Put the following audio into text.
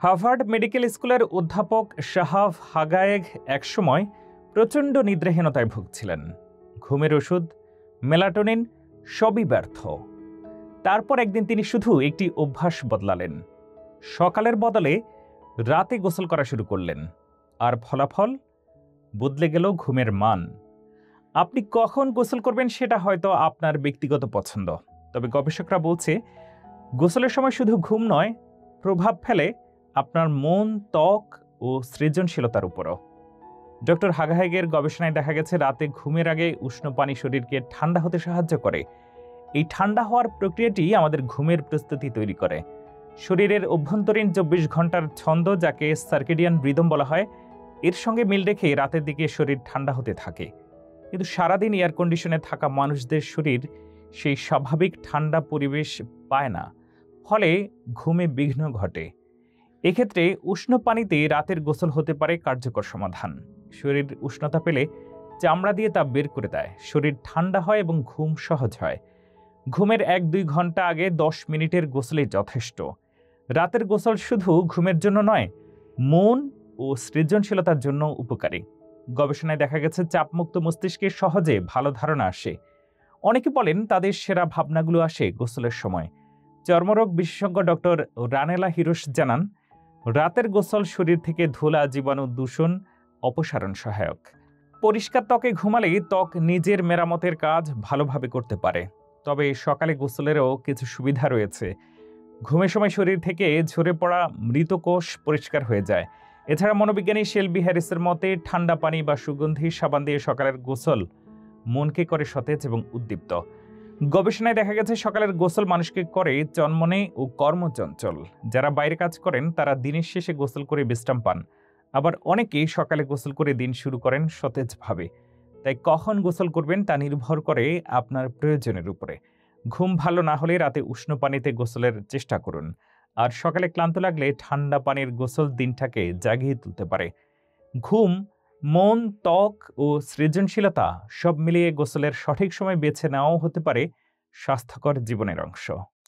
Harvard medical স্কুলের অধ্যাপক শাহাব হাগায়েগ একসময় প্রচণ্ড নিদ্রাহীনতায় ভুগছিলেন। ঘুমের ওষুধ, মেলাটোনিন সবই ব্যর্থ। তারপর একদিন তিনি শুধু একটি অভ্যাস বদলালেন। সকালের বদলে রাতে গোসল করা শুরু করলেন। আর ফলাফল বদলে গেল ঘুমের মান। আপনি কখন গোসল করবেন সেটা হয়তো আপনার ব্যক্তিগত পছন্দ, তবে গবেষকরা বলছে গোসলের সময় শুধু ঘুম নয়, প্রভাব ফেলে আপনার মন, ত্বক ও সৃজনশীলতার উপরও। ডক্টর হাগাহেগের গবেষণায় দেখা গেছে রাতে ঘুমের আগে উষ্ণ পানি শরীরকে ঠান্ডা হতে সাহায্য করে। এই ঠান্ডা হওয়ার প্রক্রিয়াটি আমাদের ঘুমের প্রস্তুতি তৈরি করে। শরীরের অভ্যন্তরীণ 24 ঘন্টার ছন্দ, যাকে সার্কেডিয়ান রিদম বলা হয়, এর সঙ্গে মিল রেখে রাতের দিকে শরীর ঠান্ডা হতে থাকে। কিন্তু সারাদিন এয়ার কন্ডিশনে থাকা মানুষদের শরীর সেই স্বাভাবিক ঠান্ডা পরিবেশ পায় না, ফলে ঘুমে বিঘ্ন ঘটে। এক্ষেত্রে উষ্ণ পানিতে রাতের গোসল হতে পারে কার্যকর সমাধান। শরীর উষ্ণতা পেলে চামড়া দিয়ে তা বের করে দেয়, শরীর ঠান্ডা হয় এবং ঘুম সহজ হয়। ঘুমের 1-2 ঘন্টা আগে 10 মিনিটের গোসলই যথেষ্ট। রাতের গোসল শুধু ঘুমের জন্য নয়, মন ও সৃজনশীলতার জন্য উপকারী। গবেষণায় দেখা গেছে চাপমুক্ত মস্তিষ্কে সহজে ভালো ধারণা আসে। অনেকে বলেন তাদের সেরা ভাবনাগুলো আসে গোসলের সময়। চর্মরোগ বিশেষজ্ঞ ডক্টর রানেলা হিরোশ জানান, রাতের গোসল শরীর থেকে ধুলা, জীবাণু, দূষণ অপসারণ সহায়ক। পরিষ্কার ত্বকে ঘুমালে ত্বক নিজের মেরামতের কাজ ভালোভাবে করতে পারে। তবে সকালে গোসলেরও কিছু সুবিধা রয়েছে। ঘুমের সময় শরীর থেকে ঝরে পড়া মৃত কোষ পরিষ্কার হয়ে যায়। এছাড়া মনোবিজ্ঞানী শেলবি হ্যারিসের মতে ঠান্ডা পানি বা সুগন্ধি সাবান দিয়ে সকালের গোসল মনকে করে সতেজ এবং উদ্দীপ্ত। গবেষণায় দেখা গেছে সকালের গোসল মানুষকে করে চনমনে ও কর্মচঞ্চল। যারা বাইরে কাজ করেন তারা দিনের শেষে গোসল করে বিশ্রাম পান। আবার অনেকেই সকালে গোসল করে দিন শুরু করেন সতেজভাবে। তাই কখন গোসল করবেন তা নির্ভর করে আপনার প্রয়োজনের উপরে। ঘুম ভালো না হলে রাতে উষ্ণ পানিতে গোসলের চেষ্টা করুন। আর সকালে ক্লান্ত লাগলে ঠান্ডা পানির গোসল দিনটাকে জাগিয়ে তুলতে পারে। ঘুম, মন, ত্বক ও সৃজনশীলতা সব মিলিয়ে গোসলের সঠিক সময় বেছে নেওয়াও হতে পারে স্বাস্থ্যকর জীবনের অংশ।